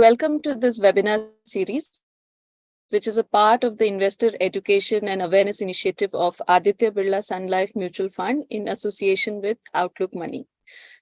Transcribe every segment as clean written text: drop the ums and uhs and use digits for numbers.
welcome to this webinar series, which is a part of the Investor Education and Awareness Initiative of Aditya Birla Sun Life Mutual Fund in association with Outlook Money.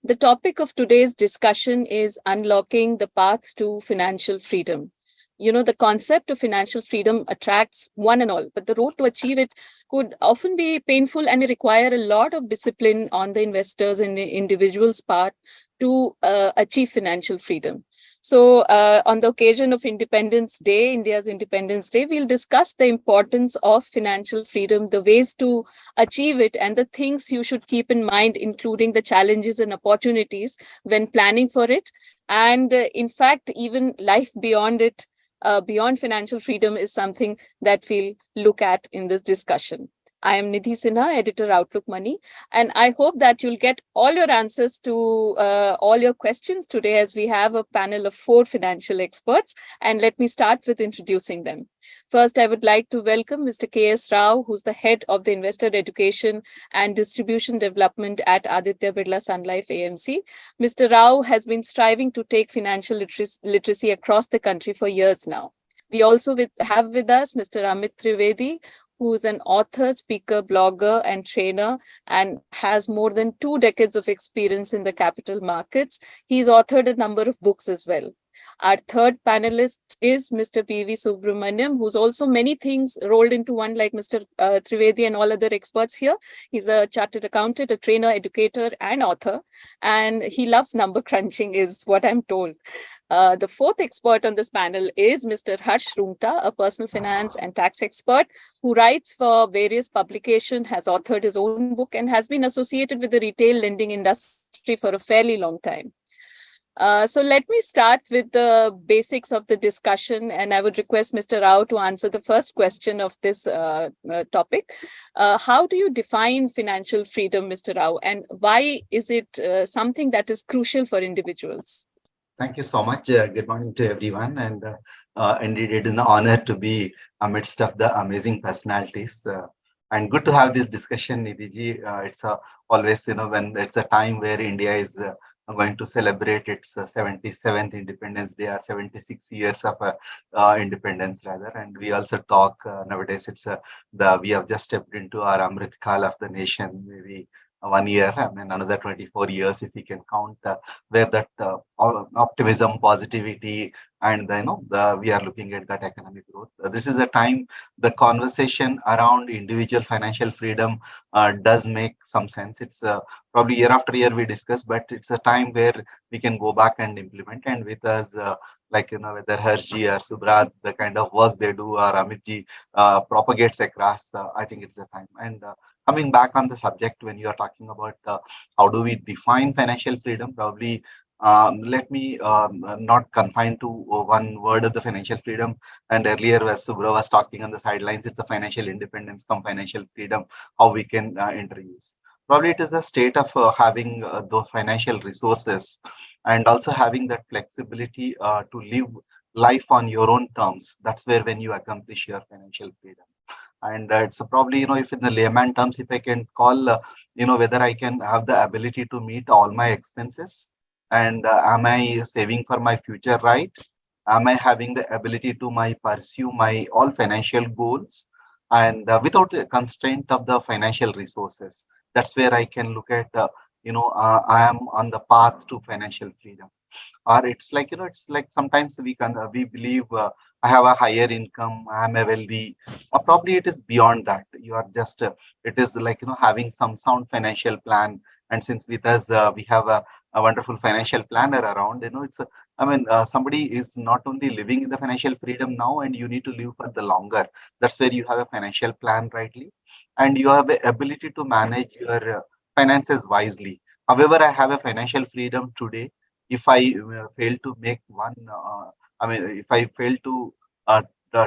The topic of today's discussion is unlocking the path to financial freedom. The concept of financial freedom attracts one and all, but the road to achieve it could often be painful and may require a lot of discipline on the investors and the individuals' part to achieve financial freedom. So, on the occasion of Independence Day, India's Independence Day, we'll discuss the importance of financial freedom, the ways to achieve it, and the things you should keep in mind, including the challenges and opportunities when planning for it. And in fact, even life beyond it, beyond financial freedom, is something that we'll look at in this discussion. I am Nidhi Sinha, editor Outlook Money, and I hope that you'll get all your answers to all your questions today, as we have a panel of 4 financial experts. And let me start with introducing them. First, I would like to welcome Mr. K.S. Rao, who's the head of the Investor Education and Distribution Development at Aditya Birla Sun Life AMC. Mr. Rao has been striving to take financial literacy across the country for years now. We also have with us Mr. Amit Trivedi, who is an author, speaker, blogger, and trainer, and has more than 2 decades of experience in the capital markets. He's authored a number of books as well. Our third panelist is Mr. P.V. Subramanyam, who's also many things rolled into one, like Mr. Trivedi and all other experts here. He's a chartered accountant, a trainer, educator, and author, and he loves number crunching, is what I'm told. The fourth expert on this panel is Mr. Roongta, a personal finance and tax expert who writes for various publications, has authored his own book, and has been associated with the retail lending industry for a fairly long time. So let me start with the basics of the discussion, and I would request Mr. Rao to answer the first question of this topic. How do you define financial freedom, Mr. Rao, and why is it something that is crucial for individuals? Thank you so much. Good morning to everyone. And indeed, it is an honor to be amidst of the amazing personalities. And good to have this discussion, Nidhi. It's always, when it's a time where India is going to celebrate its 77th Independence Day, or 76 years of independence, rather. And we also talk nowadays. We have just stepped into our Amrit Kal of the nation, maybe 1 year, another 24 years if we can count, where that optimism, positivity, and we are looking at that economic growth. This is a time the conversation around individual financial freedom does make some sense. It's probably year after year we discuss, but it's a time where we can go back and implement. And with us, whether Harji or Subrat, the kind of work they do, or Amitji propagates across, I think it's a time. And coming back on the subject, when you are talking about how do we define financial freedom, probably let me not confine to one word of the financial freedom. And earlier, as Subra was talking on the sidelines, it's a financial independence come financial freedom, how we can introduce. Probably it is a state of having those financial resources, and also having that flexibility to live life on your own terms. That's where when you accomplish your financial freedom. And it's probably, if in the layman terms, if I can call, whether I can have the ability to meet all my expenses, and am I saving for my future, right? Am I having the ability to pursue my all financial goals, and without a constraint of the financial resources? That's where I can look at, I am on the path to financial freedom. Or it's like, it's like sometimes we believe I have a higher income, I'm a wealthy, or probably it is beyond that. You are just it is like, having some sound financial plan. And since with us we have a wonderful financial planner around, somebody is not only living in the financial freedom now, and you need to live for the longer. That's where you have a financial plan rightly, and you have the ability to manage your finances wisely. However, I have a financial freedom today. If I fail to make if I fail to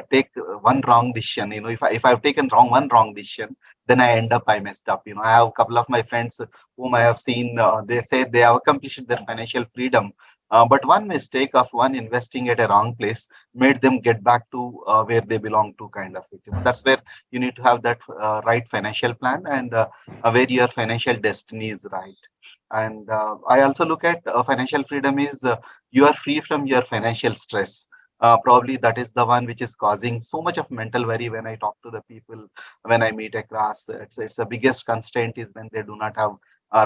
take one wrong decision, if I've taken one wrong decision, then I messed up. I have a couple of my friends whom I have seen, they say they have accomplished their financial freedom. But one mistake of one investing at a wrong place made them get back to where they belong to, kind of it. That's where you need to have that right financial plan, and where your financial destiny is right. And I also look at financial freedom is you are free from your financial stress. Probably that is the one which is causing so much of mental worry when I talk to the people, when I meet across. It's the biggest constraint is when they do not have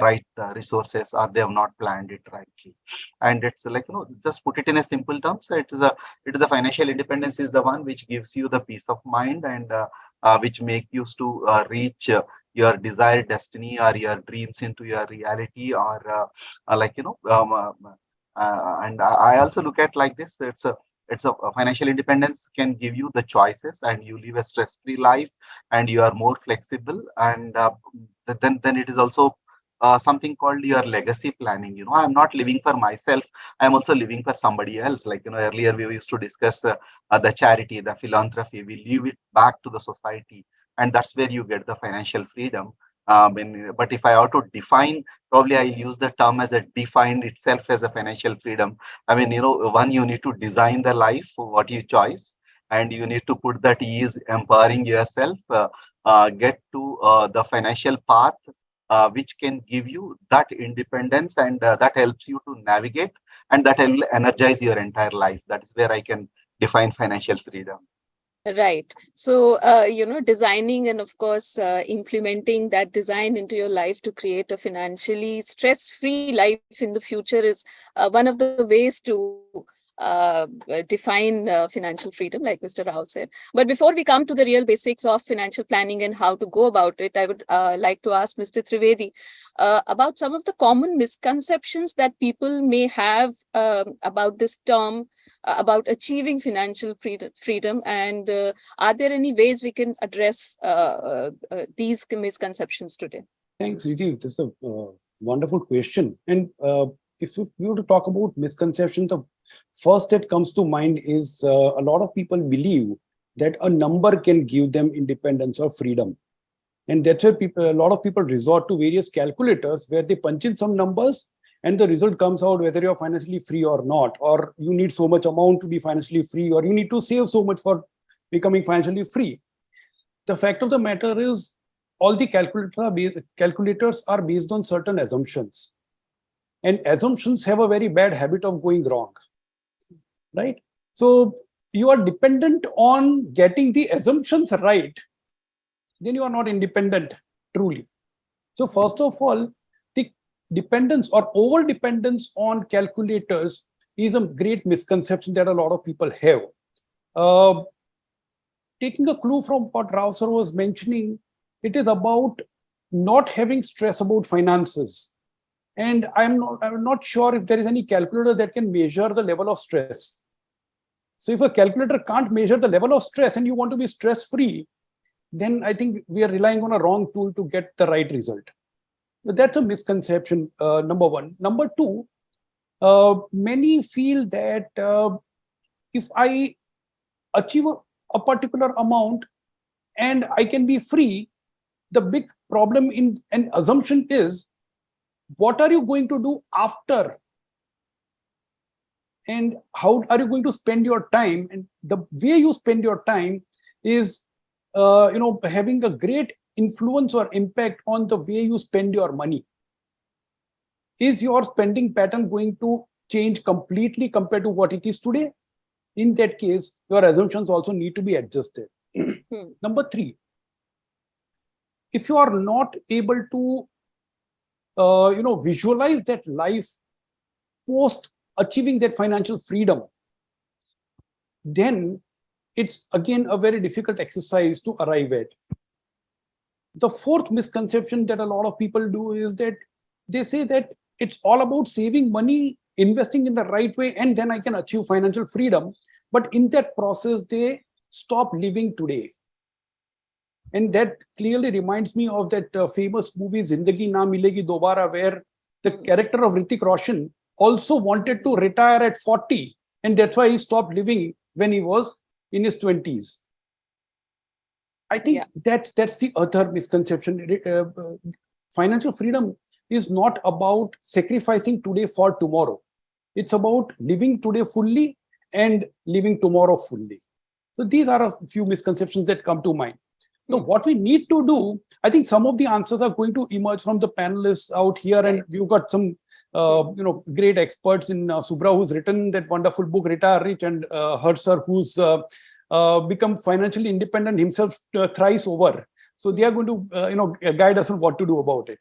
right resources or they have not planned it rightly. And it's like, just put it in a simple terms. It is a financial independence is the one which gives you the peace of mind and which make you to reach your desired destiny or your dreams into your reality or like and I also look at like this. It's a financial independence can give you the choices and you live a stress-free life and you are more flexible and then it is also something called your legacy planning. I'm not living for myself. I'm also living for somebody else. Like, earlier we used to discuss the charity, the philanthropy. We leave it back to the society, and that's where you get the financial freedom. But if I have to define, probably I'll use the term as a defined itself as a financial freedom. I mean, one, you need to design the life what you choose, and you need to put that ease, empowering yourself, get to the financial path which can give you that independence and that helps you to navigate and that will energize your entire life. That is where I can define financial freedom. Right. So, designing and of course, implementing that design into your life to create a financially stress-free life in the future is one of the ways to define financial freedom, like Mr. Rao said. But before we come to the real basics of financial planning and how to go about it, I would like to ask Mr. Trivedi about some of the common misconceptions that people may have about this term, about achieving financial freedom, and are there any ways we can address these misconceptions today? Thanks, Riti. This is a wonderful question. And if we were to talk about misconceptions, the first that comes to mind is a lot of people believe that a number can give them independence or freedom. And that's where a lot of people resort to various calculators where they punch in some numbers and the result comes out whether you're financially free or not, or you need so much amount to be financially free, or you need to save so much for becoming financially free. The fact of the matter is all the calculators are based on certain assumptions. And assumptions have a very bad habit of going wrong, right? So you are dependent on getting the assumptions right, then you are not independent truly. So first of all, the dependence or over dependence on calculators is a great misconception that a lot of people have. Taking a clue from what Rao sir was mentioning, it is about not having stress about finances. And I'm not sure if there is any calculator that can measure the level of stress. So if a calculator can't measure the level of stress and you want to be stress-free, then I think we are relying on a wrong tool to get the right result. But that's a misconception, number one. Number two, many feel that if I achieve a particular amount and I can be free, the big problem in an assumption is, what are you going to do after? And how are you going to spend your time? And the way you spend your time is having a great influence or impact on the way you spend your money. Is your spending pattern going to change completely compared to what it is today? In that case, your assumptions also need to be adjusted. Number three, if you are not able to visualize that life post achieving that financial freedom, then it's again a very difficult exercise to arrive at. The fourth misconception that a lot of people do is that they say that it's all about saving money, investing in the right way, and then I can achieve financial freedom. But in that process, they stop living today. And that clearly reminds me of that famous movie Zindagi Na Milegi Dobara, where the character of Hrithik Roshan also wanted to retire at 40, and that's why he stopped living when he was in his 20s. I think that's the other misconception. Financial freedom is not about sacrificing today for tomorrow. It's about living today fully and living tomorrow fully. So these are a few misconceptions that come to mind. So what we need to do, I think some of the answers are going to emerge from the panelists out here, and we've got some great experts in Subra, who's written that wonderful book Retire Rich, and Harsar, who's become financially independent himself thrice over. So they are going to guide us on what to do about it.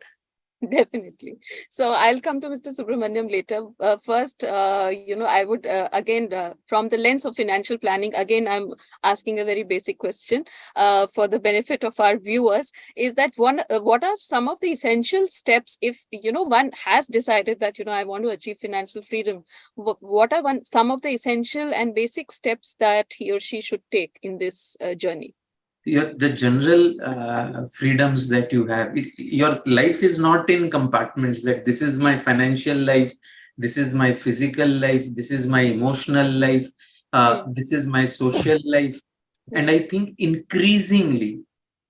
Definitely. So I'll come to Mr. Subramanyam later. First, I would again, from the lens of financial planning, again, I'm asking a very basic question for the benefit of our viewers. Is that what are some of the essential steps if one has decided that I want to achieve financial freedom? What are some of the essential and basic steps that he or she should take in this journey? The general freedoms that you have, your life is not in compartments, that this is my financial life, this is my physical life, this is my emotional life, this is my social life. And I think increasingly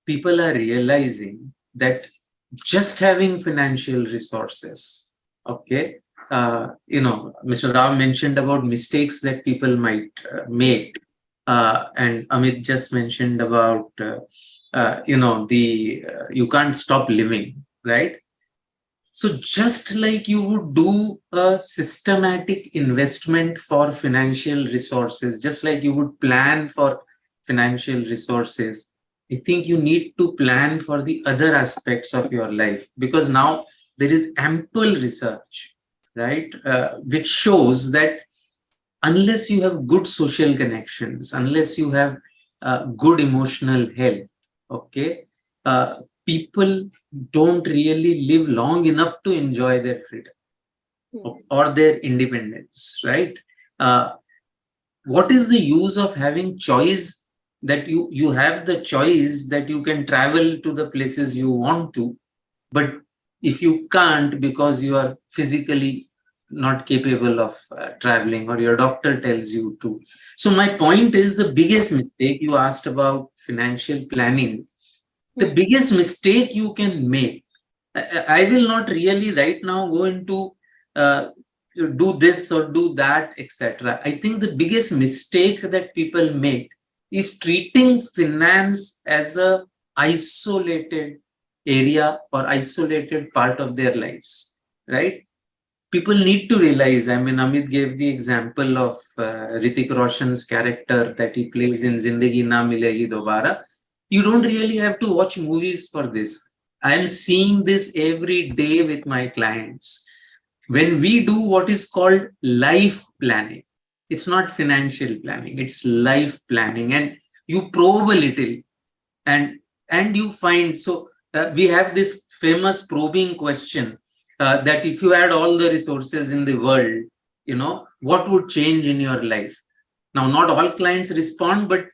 people are realizing that just having financial resources, okay, Mr. Rao mentioned about mistakes that people might make. And Amit just mentioned about, you can't stop living, right? So just like you would do a systematic investment for financial resources, just like you would plan for financial resources, I think you need to plan for the other aspects of your life, because now there is ample research, right, which shows that unless you have good social connections, unless you have good emotional health, okay, people don't really live long enough to enjoy their freedom or their independence, right? What is the use of having choice, that you have the choice that you can travel to the places you want to, but if you can't because you are physically not capable of traveling, or your doctor tells you to. So my point is, the biggest mistake, you asked about financial planning, the biggest mistake you can make, I will not really right now go into do this or do that, etc. I think the biggest mistake that people make is treating finance as a isolated area or isolated part of their lives, right? People need to realize, I mean, Amit gave the example of Hrithik Roshan's character that he plays in Zindagi Na Milegi Dobara. You don't really have to watch movies for this. I'm seeing this every day with my clients. When we do what is called life planning, it's not financial planning, it's life planning, and you probe a little and you find, so we have this famous probing question, that if you had all the resources in the world, what would change in your life? Now, not all clients respond, but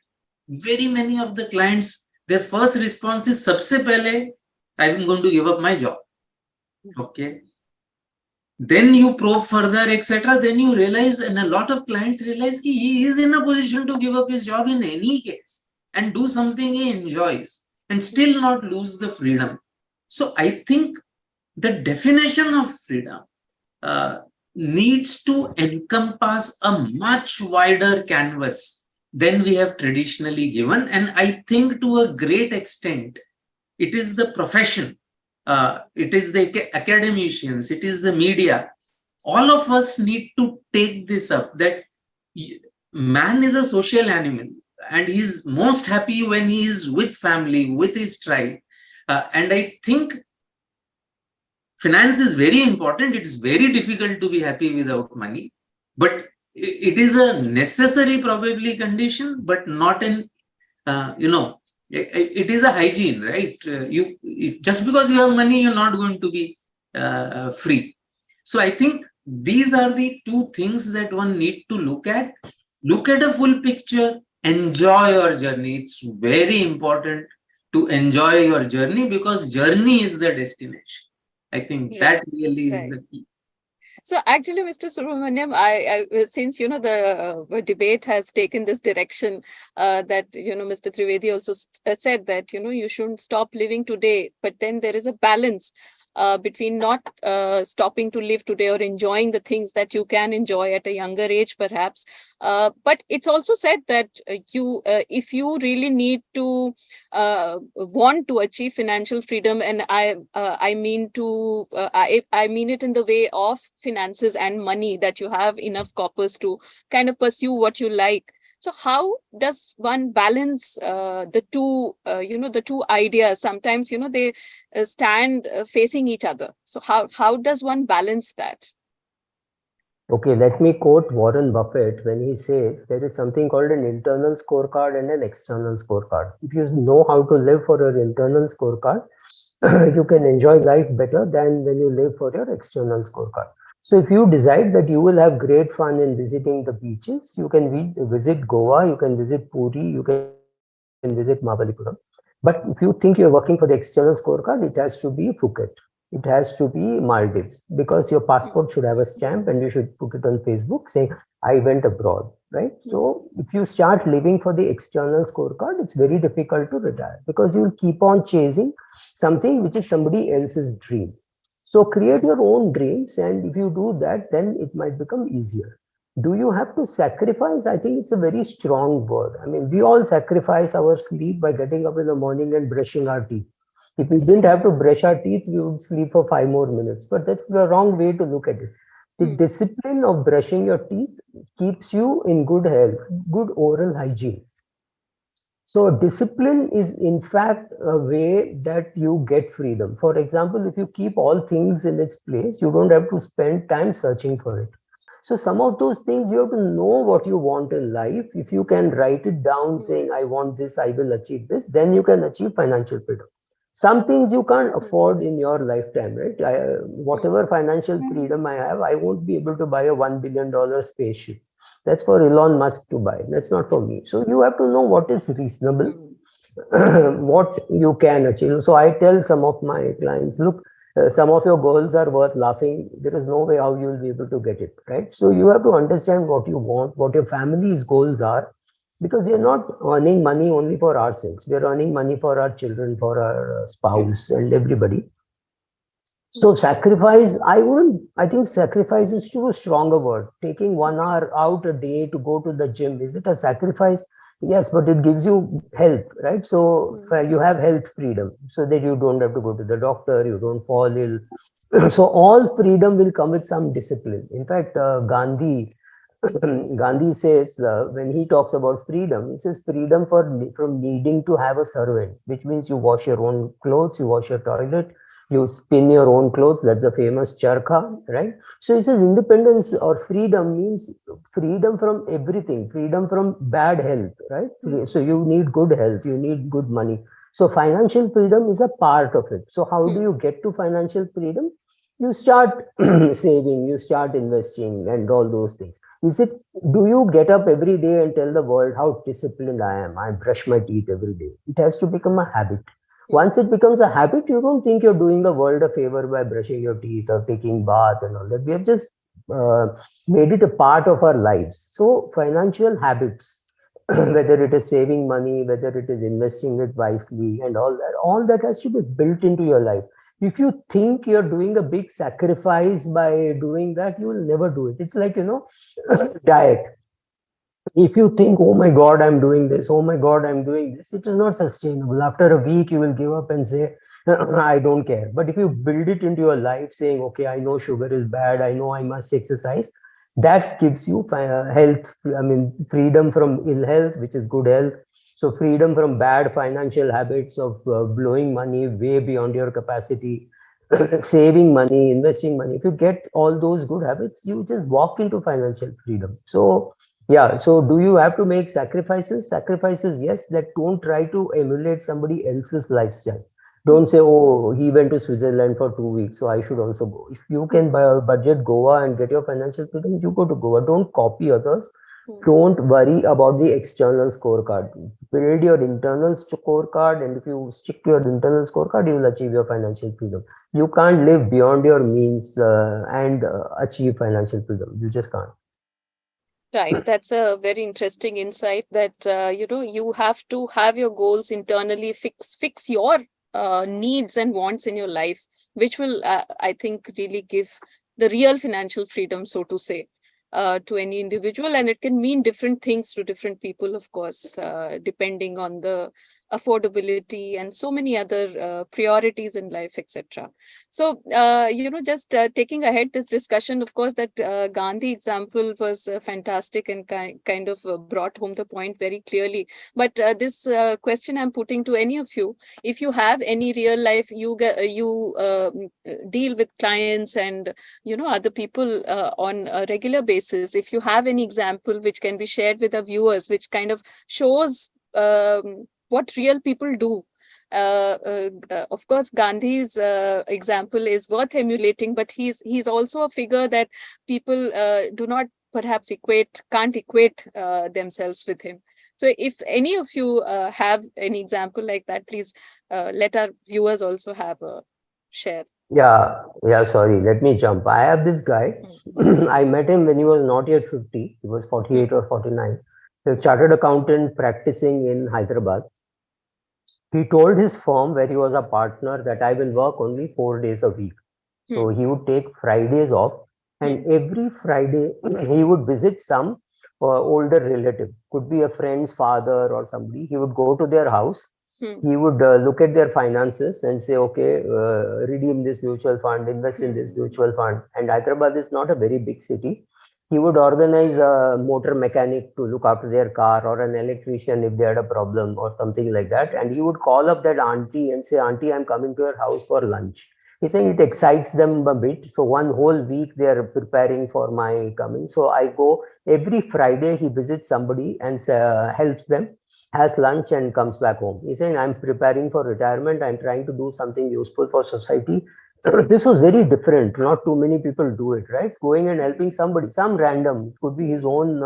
very many of the clients, their first response is, sabse pehle, I'm going to give up my job. Okay. Then you probe further, etc. Then you realize, and a lot of clients realize that he is in a position to give up his job in any case and do something he enjoys and still not lose the freedom. So I think the definition of freedom needs to encompass a much wider canvas than we have traditionally given. And I think to a great extent, it is the profession, it is the academicians, it is the media. All of us need to take this up, that man is a social animal and he is most happy when he is with family, with his tribe. And I think finance is very important. It is very difficult to be happy without money, but it is a necessary probably condition, but not an, it is a hygiene, right? Just because you have money, you're not going to be free. So I think these are the two things that one need to look at. Look at a full picture, enjoy your journey. It's very important to enjoy your journey, because journey is the destination. I think that really is the key. So actually, Mr. Subramanyam, I since the debate has taken this direction, that Mr. Trivedi also said that you shouldn't stop living today, but then there is a balance between not stopping to live today or enjoying the things that you can enjoy at a younger age, perhaps. But it's also said that if you really need to want to achieve financial freedom, and I mean it in the way of finances and money, that you have enough coppers to kind of pursue what you like. So how does one balance the two, the two ideas? Sometimes, they stand facing each other. So how does one balance that? Okay, let me quote Warren Buffett when he says there is something called an internal scorecard and an external scorecard. If you know how to live for your internal scorecard, you can enjoy life better than when you live for your external scorecard. So if you decide that you will have great fun in visiting the beaches, you can visit Goa, you can visit Puri, you can visit Mabalipuram. But if you think you're working for the external scorecard, it has to be Phuket. It has to be Maldives, because your passport should have a stamp and you should put it on Facebook saying, I went abroad, right? So if you start living for the external scorecard, it's very difficult to retire, because you'll keep on chasing something which is somebody else's dream. So create your own dreams, and if you do that, then it might become easier. Do you have to sacrifice? I think it's a very strong word. I mean, we all sacrifice our sleep by getting up in the morning and brushing our teeth. If we didn't have to brush our teeth, we would sleep for 5 more minutes. But that's the wrong way to look at it. The discipline of brushing your teeth keeps you in good health, good oral hygiene. So discipline is in fact a way that you get freedom. For example, if you keep all things in its place, you don't have to spend time searching for it. So some of those things, you have to know what you want in life. If you can write it down saying, I want this, I will achieve this, then you can achieve financial freedom. Some things you can't afford in your lifetime, right? Whatever financial freedom I have, I won't be able to buy a $1 billion spaceship. That's for Elon Musk to buy. That's not for me. So you have to know what is reasonable, what you can achieve. So I tell some of my clients, look, some of your goals are worth laughing. There is no way how you will be able to get it, right? So you have to understand what you want, what your family's goals are, because we are not earning money only for ourselves. We are earning money for our children, for our spouse, and everybody. So sacrifice, I think sacrifice is too strong a word. Taking 1 hour out a day to go to the gym, is it a sacrifice? Yes, but it gives you health, right? So you have health freedom, so that you don't have to go to the doctor, you don't fall ill. So all freedom will come with some discipline. In fact, Gandhi says, when he talks about freedom, he says freedom from needing to have a servant, which means you wash your own clothes, you wash your toilet, you spin your own clothes. That's the famous charkha, right? So he says independence or freedom means freedom from everything, freedom from bad health, right? So you need good health, you need good money. So financial freedom is a part of it. So how do you get to financial freedom? You start saving, you start investing, and all those things. Do you get up every day and tell the world how disciplined I am? I brush my teeth every day. It has to become a habit. Once it becomes a habit, you don't think you're doing the world a favor by brushing your teeth or taking bath and all that. We have just made it a part of our lives. So financial habits, whether it is saving money, whether it is investing it wisely, and all that has to be built into your life. If you think you're doing a big sacrifice by doing that, you will never do it. It's like, diet. If you think, oh my God, I'm doing this, oh my God, I'm doing this, it is not sustainable. After a week, you will give up and say, I don't care. But if you build it into your life saying, okay, I know sugar is bad, I know I must exercise, that gives you health, freedom from ill health, which is good health. So freedom from bad financial habits of blowing money way beyond your capacity, saving money, investing money. If you get all those good habits, you just walk into financial freedom. So yeah, so do you have to make sacrifices? Sacrifices, yes, that don't try to emulate somebody else's lifestyle. Don't say, oh, he went to Switzerland for 2 weeks, so I should also go. If you can budget Goa and get your financial freedom, you go to Goa. Don't copy others. Don't worry about the external scorecard. Build your internal scorecard, and if you stick to your internal scorecard, you will achieve your financial freedom. You can't live beyond your means and achieve financial freedom. You just can't. Right. That's a very interesting insight that, you have to have your goals internally, fix your needs and wants in your life, which will, I think, really give the real financial freedom, so to say, to any individual. And it can mean different things to different people, of course, depending on the affordability and so many other priorities in life, etc. So, just taking ahead this discussion, of course, that Gandhi example was fantastic and kind of brought home the point very clearly. But this question I'm putting to any of you: if you have any real life, you deal with clients and other people on a regular basis. If you have any example which can be shared with our viewers, which kind of shows what real people do. Of course, Gandhi's example is worth emulating, but he's also a figure that people do not perhaps can't equate themselves with him. So if any of you have any example like that, please let our viewers also have a share. Yeah, sorry, let me jump. I have this guy. I met him when he was not yet 50. He was 48 or 49. He's a chartered accountant practicing in Hyderabad. He told his firm where he was a partner that I will work only 4 days a week. So he would take Fridays off, and every Friday he would visit some older relative, could be a friend's father or somebody. He would go to their house. He would look at their finances and say, okay, redeem this mutual fund, invest in this mutual fund. And Hyderabad is not a very big city. He would organize a motor mechanic to look after their car, or an electrician if they had a problem or something like that. And he would call up that auntie and say, auntie, I'm coming to your house for lunch. He's saying it excites them a bit. So one whole week they are preparing for my coming. So I go every Friday, he visits somebody and helps them, has lunch and comes back home. He's saying, I'm preparing for retirement. I'm trying to do something useful for society. This was very different. Not too many people do it, right? Going and helping somebody, some random, it could be his own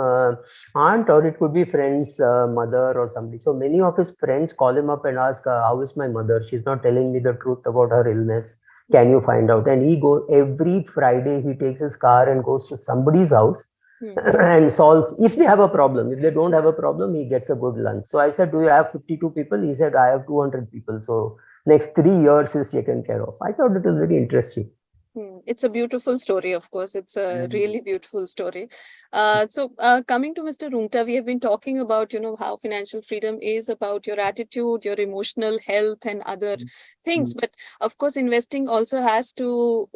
aunt, or it could be friend's mother or somebody. So many of his friends call him up and ask, how is my mother? She's not telling me the truth about her illness. Can you find out? And he goes every Friday, he takes his car and goes to somebody's house and solves, if they have a problem. If they don't have a problem, he gets a good lunch. So I said, do you have 52 people? He said, I have 200 people. So next 3 years is taken care of. I thought it was very interesting. It's a beautiful story, of course. It's a really beautiful story. So coming to Mr. Roongta, we have been talking about, how financial freedom is about your attitude, your emotional health and other things. But of course, investing also has to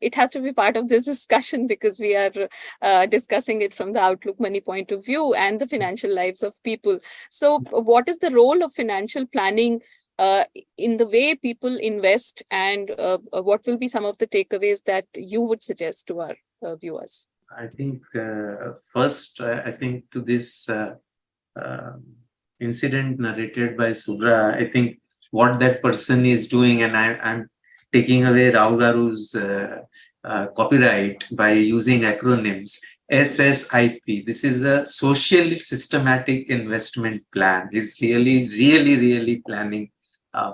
it has to be part of this discussion, because we are discussing it from the Outlook Money point of view and the financial lives of people. So what is the role of financial planning in the way people invest, and what will be some of the takeaways that you would suggest to our viewers? I think first, I think to this incident narrated by Subra, I think what that person is doing, and I'm taking away Rao Garu's copyright by using acronyms, SSIP. This is a social systematic investment plan. He's really planning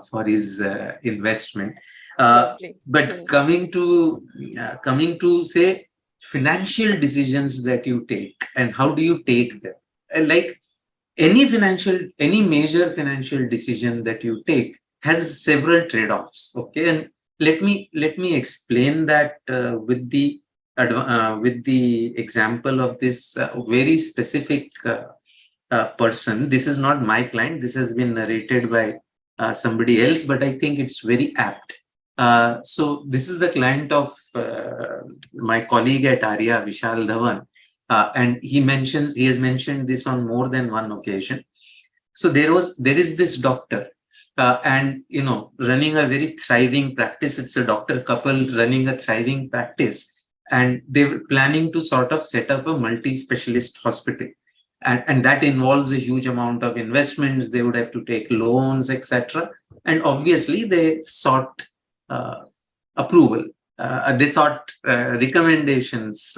for his investment. But coming to say financial decisions that you take, and how do you take them? Like any major financial decision that you take has several trade-offs. Okay, and let me explain that with the example of this very specific person. This is not my client. This has been narrated by somebody else, but I think it's very apt. So this is the client of my colleague at Arya, Vishal Dhawan, and he has mentioned this on more than one occasion. So there is this doctor, and running a very thriving practice. It's a doctor couple running a thriving practice, and they were planning to sort of set up a multi-specialist hospital. And that involves a huge amount of investments. They would have to take loans, etc. And obviously, they sought approval. They sought recommendations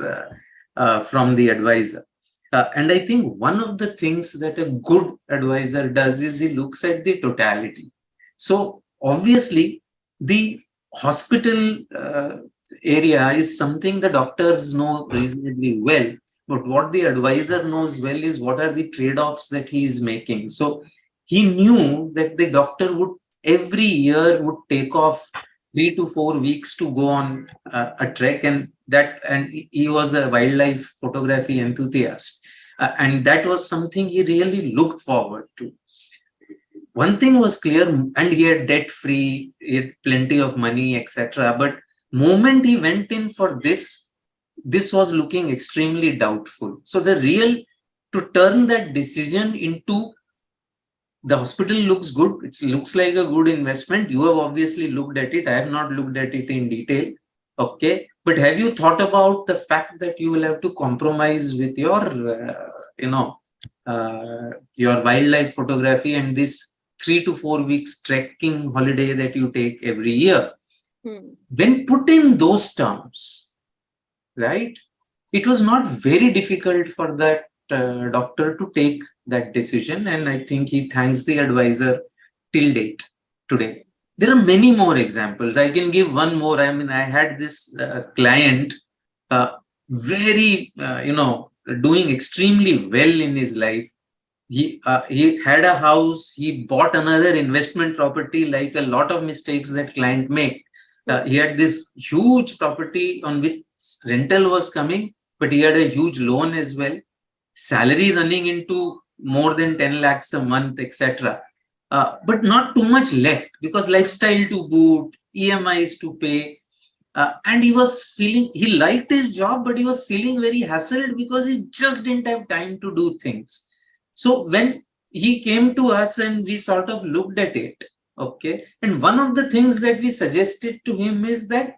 from the advisor. And I think one of the things that a good advisor does is he looks at the totality. So obviously, the hospital area is something the doctors know reasonably well. But what the advisor knows well is what are the trade-offs that he is making. So he knew that the doctor would every year would take off 3 to 4 weeks to go on a trek, and he was a wildlife photography enthusiast, and that was something he really looked forward to. One thing was clear, and he had debt free, he had plenty of money, etc. But moment he went in for this was looking extremely doubtful. So to turn that decision into, the hospital looks good, it looks like a good investment. You have obviously looked at it. I have not looked at it in detail. Okay. But have you thought about the fact that you will have to compromise with your wildlife photography and this 3 to 4 weeks trekking holiday that you take every year? When put in those terms, right, it was not very difficult for that doctor to take that decision, and I think he thanks the advisor till date today. There are many more examples. I can give one more. I mean, I had this client, very doing extremely well in his life. He had a house, he bought another investment property, like a lot of mistakes that client make. He had this huge property on which rental was coming, but he had a huge loan as well, salary running into more than 10 lakhs a month, etc. But not too much left, because lifestyle to boot, EMIs to pay. And he liked his job, but he was feeling very hassled because he just didn't have time to do things. So when he came to us and we sort of looked at it, okay, and one of the things that we suggested to him is that,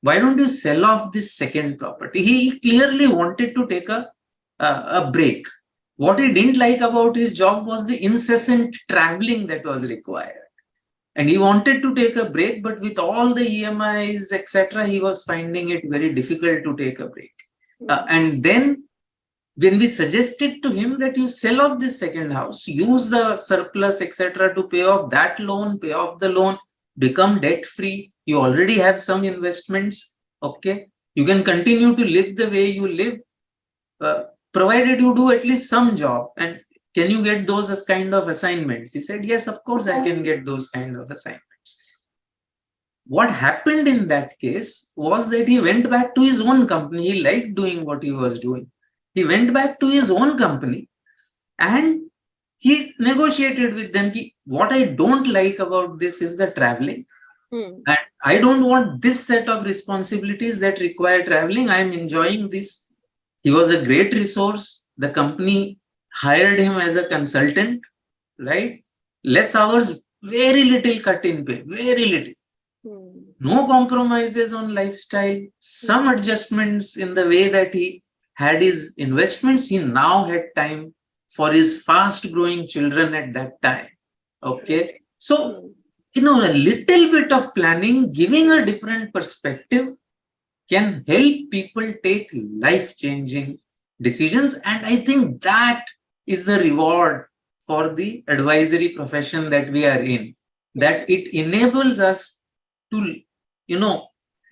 why don't you sell off this second property? He clearly wanted to take a break. What he didn't like about his job was the incessant traveling that was required. And he wanted to take a break, but with all the EMIs, etc., he was finding it very difficult to take a break. And then when we suggested to him that you sell off this second house, use the surplus, etc., to pay off that loan, pay off the loan, become debt free. You already have some investments. Okay. You can continue to live the way you live, provided you do at least some job. And can you get those as kind of assignments? He said, yes, of course, I can get those kind of assignments. What happened in that case was that he went back to his own company. He liked doing what he was doing. He went back to his own company and he negotiated with them. What I don't like about this is the traveling. And I don't want this set of responsibilities that require traveling. I am enjoying this. He was a great resource. The company hired him as a consultant, right? Less hours, very little cut in pay, very little. No compromises on lifestyle, some adjustments in the way that he had his investments. He now had time for his fast growing children at that time. Okay. So, a little bit of planning, giving a different perspective, can help people take life-changing decisions. And I think that is the reward for the advisory profession that we are in, that it enables us to,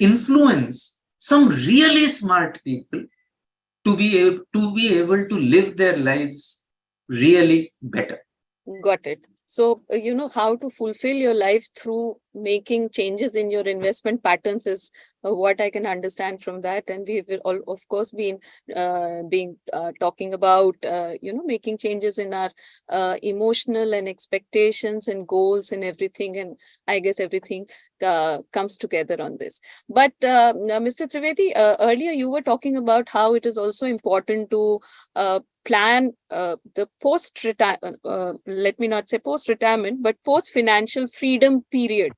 influence some really smart people to be able to live their lives really better. Got it. So, how to fulfill your life through making changes in your investment patterns is what I can understand from that. And we will all, of course, been talking about, making changes in our emotional and expectations and goals and everything. And I guess everything comes together on this. But Mr. Trivedi, earlier you were talking about how it is also important to plan the let me not say post-retirement, but post-financial freedom period.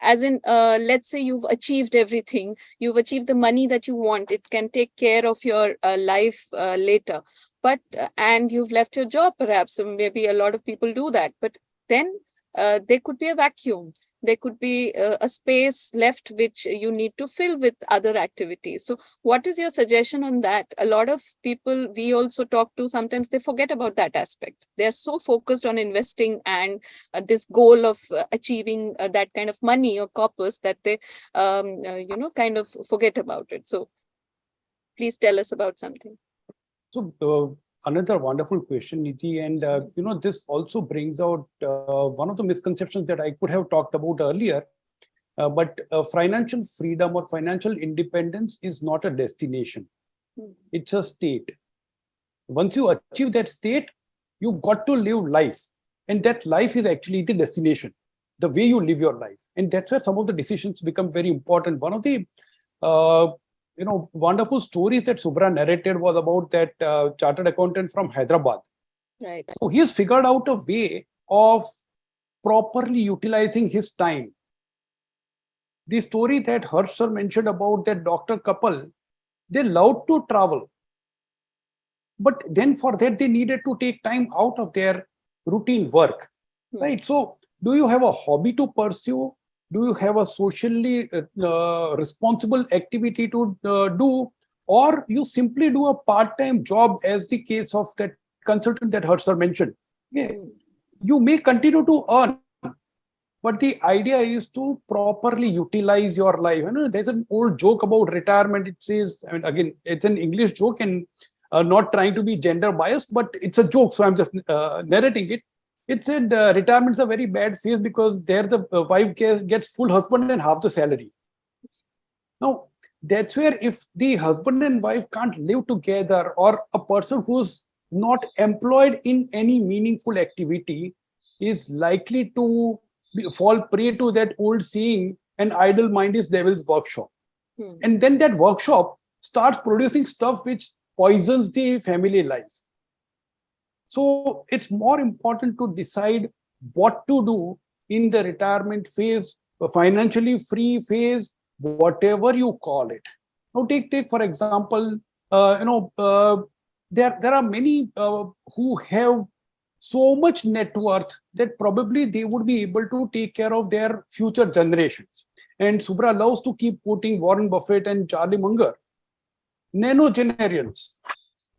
As in, let's say you've achieved everything, you've achieved the money that you want, it can take care of your life later, but and you've left your job perhaps, so maybe a lot of people do that, but then there could be a vacuum. There could be a space left which you need to fill with other activities. So what is your suggestion on that? A lot of people we also talk to, sometimes they forget about that aspect. They're so focused on investing and this goal of achieving that kind of money or corpus that they, kind of forget about it. So please tell us about something. So another wonderful question, Niti. And, this also brings out one of the misconceptions that I could have talked about earlier. But financial freedom or financial independence is not a destination. It's a state. Once you achieve that state, you got to live life. And that life is actually the destination, the way you live your life. And that's where some of the decisions become very important. One of the wonderful stories that Subra narrated was about that chartered accountant from Hyderabad. Right. So he has figured out a way of properly utilizing his time. The story that Harsh sir mentioned about that doctor couple, they loved to travel. But then for that, they needed to take time out of their routine work, right? So do you have a hobby to pursue? Do you have a socially responsible activity to do? Or you simply do a part-time job, as the case of that consultant that Harsh sir mentioned? Yeah. You may continue to earn, but the idea is to properly utilize your life. There's an old joke about retirement. It says, again, it's an English joke and not trying to be gender biased, but it's a joke. So I'm just narrating it. It said retirement is a very bad phase because there the wife gets full husband and half the salary. Now, that's where if the husband and wife can't live together, or a person who's not employed in any meaningful activity is likely to fall prey to that old saying, an idle mind is devil's workshop. And then that workshop starts producing stuff which poisons the family life. So it's more important to decide what to do in the retirement phase, the financially free phase, whatever you call it. Now take for example, there are many who have so much net worth that probably they would be able to take care of their future generations. And Subra loves to keep quoting Warren Buffett and Charlie Munger. Nanogenarians,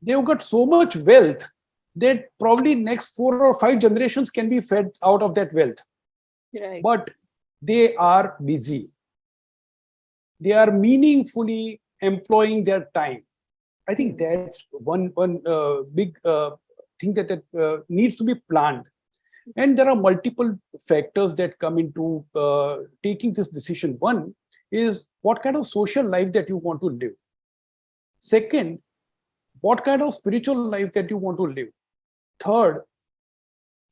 they've got so much wealth that probably next 4 or 5 generations can be fed out of that wealth. Right. But they are busy. They are meaningfully employing their time. I think that's one big thing that needs to be planned. And there are multiple factors that come into taking this decision. One is what kind of social life that you want to live. Second, what kind of spiritual life that you want to live. Third,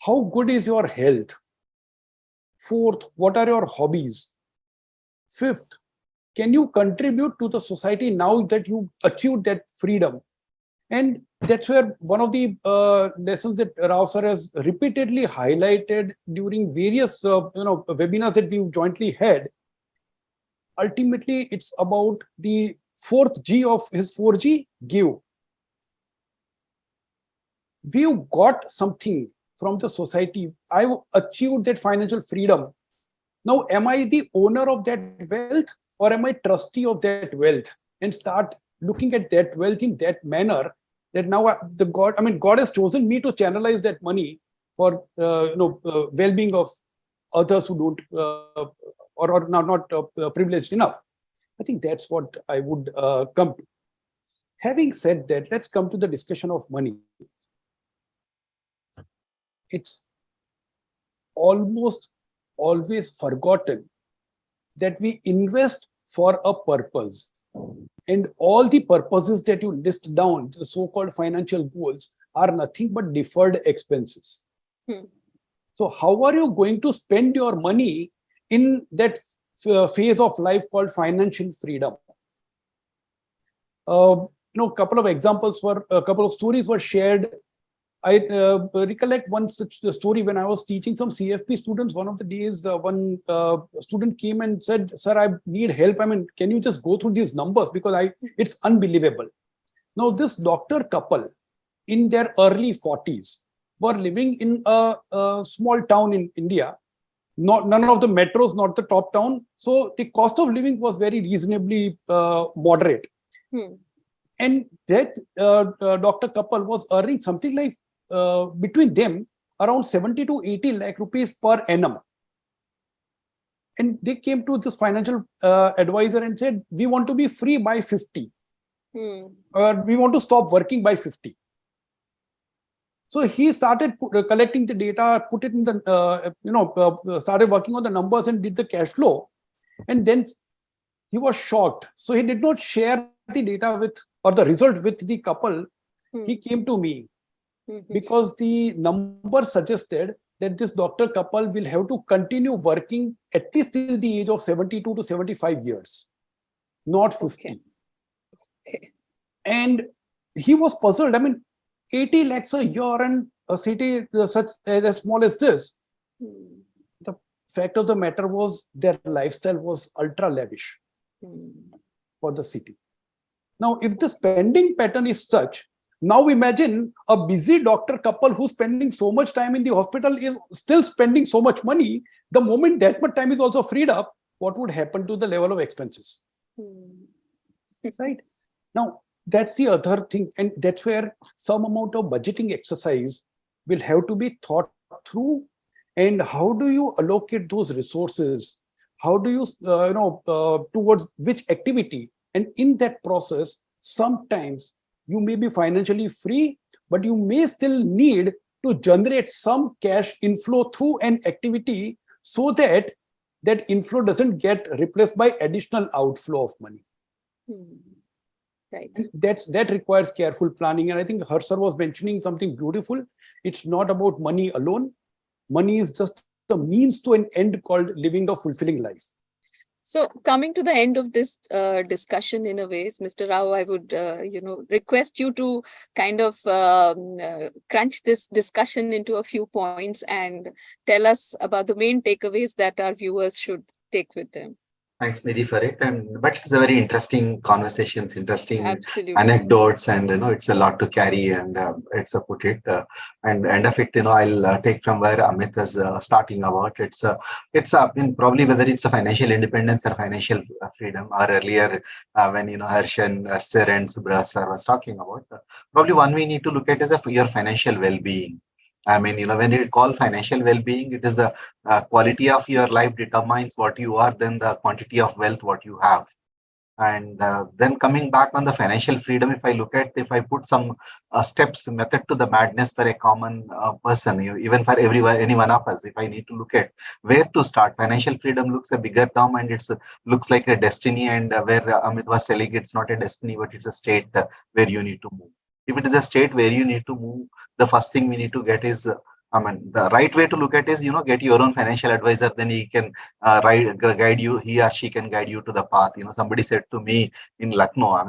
how good is your health? Fourth, what are your hobbies? Fifth, can you contribute to the society now that you achieved that freedom? And that's where one of the lessons that Rao sir has repeatedly highlighted during various webinars that we've jointly had. Ultimately, it's about the 4th G of his 4G, give. We've got something from the society. I've achieved that financial freedom. Now, am I the owner of that wealth, or am I trustee of that wealth? And start looking at that wealth in that manner, that now God has chosen me to channelize that money for well-being of others who don't or are not privileged enough. I think that's what I would come to. Having said that, let's come to the discussion of money. It's almost always forgotten that we invest for a purpose. And all the purposes that you list down, the so-called financial goals, are nothing but deferred expenses. So how are you going to spend your money in that phase of life called financial freedom? A couple of examples a couple of stories were shared. I recollect one such story when I was teaching some CFP students. One of the days, one student came and said, "Sir, I need help. Can you just go through these numbers? Because it's unbelievable." Now, this doctor couple in their early 40s were living in a small town in India. None of the metros, not the top town. So the cost of living was very reasonably moderate. And that doctor couple was earning something like between them around 70 to 80 lakh rupees per annum. And they came to this financial advisor and said, "We want to be free by 50. Or we want to stop working by 50. So he started collecting the data, put it in the, started working on the numbers and did the cash flow. And then he was shocked. So he did not share the data with, or the result with the couple. He came to me because the number suggested that this doctor couple will have to continue working at least till the age of 72 to 75 years, not 50. Okay. And he was puzzled. I mean, 80 lakhs a year and a city such as small as this. The fact of the matter was their lifestyle was ultra lavish for the city. Now, if the spending pattern is such, now imagine a busy doctor couple who's spending so much time in the hospital is still spending so much money. The moment that much time is also freed up, what would happen to the level of expenses? Right? Now, that's the other thing. And that's where some amount of budgeting exercise will have to be thought through. And how do you allocate those resources? How do you, towards which activity? And in that process, sometimes you may be financially free, but you may still need to generate some cash inflow through an activity so that that inflow doesn't get replaced by additional outflow of money. Right. And that requires careful planning. And I think Harsar was mentioning something beautiful. It's not about money alone. Money is just the means to an end called living a fulfilling life. So coming to the end of this discussion in a way, Mr. Rao, I would, request you to kind of crunch this discussion into a few points and tell us about the main takeaways that our viewers should take with them. Thanks, Nidhi, for it. But it's a very interesting conversations, interesting Absolutely. anecdotes, and it's a lot to carry. And it's a put it and end of it. I'll take from where Amit was starting about. It's probably whether it's a financial independence or financial freedom, or earlier when Harsh and Sir and Subra sir was talking about. Probably one we need to look at is your financial well-being. I mean, when you call financial well-being, it is the quality of your life determines what you are, then the quantity of wealth what you have. And then coming back on the financial freedom, if I put some steps, method to the madness for a common person, even for any one of us, if I need to look at where to start, financial freedom looks a bigger term, and it's looks like a destiny. And where Amit was telling, it's not a destiny, but it's a state where you need to move. If it is a state where you need to move, the first thing we need to get is, the right way to look at is, get your own financial advisor. Then he can guide you. He or she can guide you to the path. Somebody said to me in Lucknow,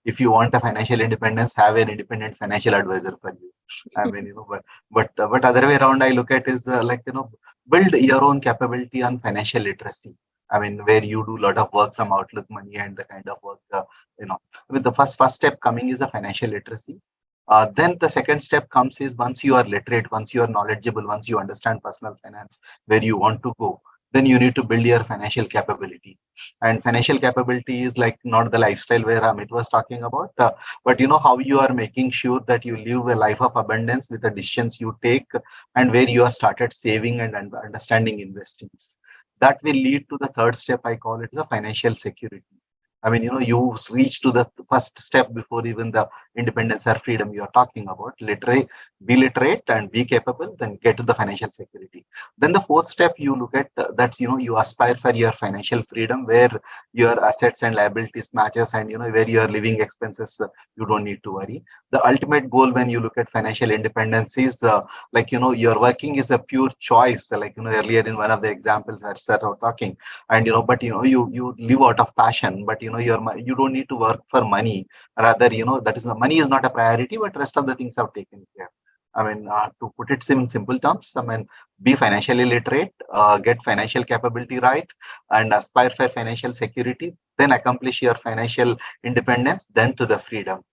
if you want a financial independence, have an independent financial advisor for you. But other way around, I look at is build your own capability on financial literacy. Where you do a lot of work from Outlook Money and the kind of work, with the first step coming is a financial literacy. Then the second step comes is once you are literate, once you are knowledgeable, once you understand personal finance, where you want to go, then you need to build your financial capability. And financial capability is like not the lifestyle where Amit was talking about, but how you are making sure that you live a life of abundance with the decisions you take, and where you have started saving and understanding investing. That will lead to the third step. I call it the financial security. You reach to the first step before even the independence or freedom you are talking about. Be literate and be capable, then get to the financial security. Then the fourth step you look at, that's, you aspire for your financial freedom, where your assets and liabilities matches, and, where your living expenses, you don't need to worry. The ultimate goal when you look at financial independence is your working is a pure choice. Earlier in one of the examples I started talking, and, but, you live out of passion, but, you don't need to work for money. Rather, that is, the money is not a priority, but rest of the things are taken care. To put it in simple terms, be financially literate, get financial capability right, and aspire for financial security, then accomplish your financial independence, then to the freedom.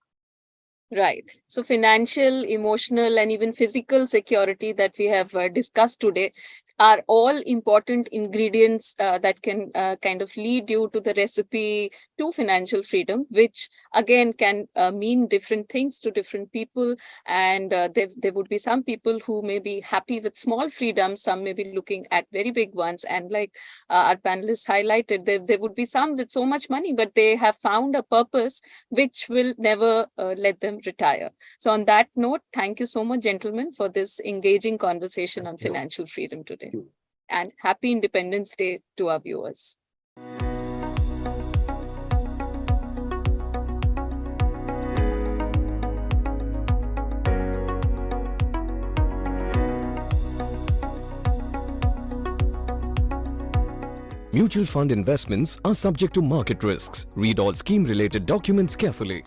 Right. So financial, emotional, and even physical security that we have discussed today are all important ingredients that can kind of lead you to the recipe to financial freedom, which again can mean different things to different people. And there would be some people who may be happy with small freedoms, some may be looking at very big ones. And like our panelists highlighted, there would be some with so much money, but they have found a purpose which will never let them retire. So on that note, thank you so much, gentlemen, for this engaging conversation on financial freedom today. And happy Independence Day to our viewers. Mutual fund investments are subject to market risks. Read all scheme-related documents carefully.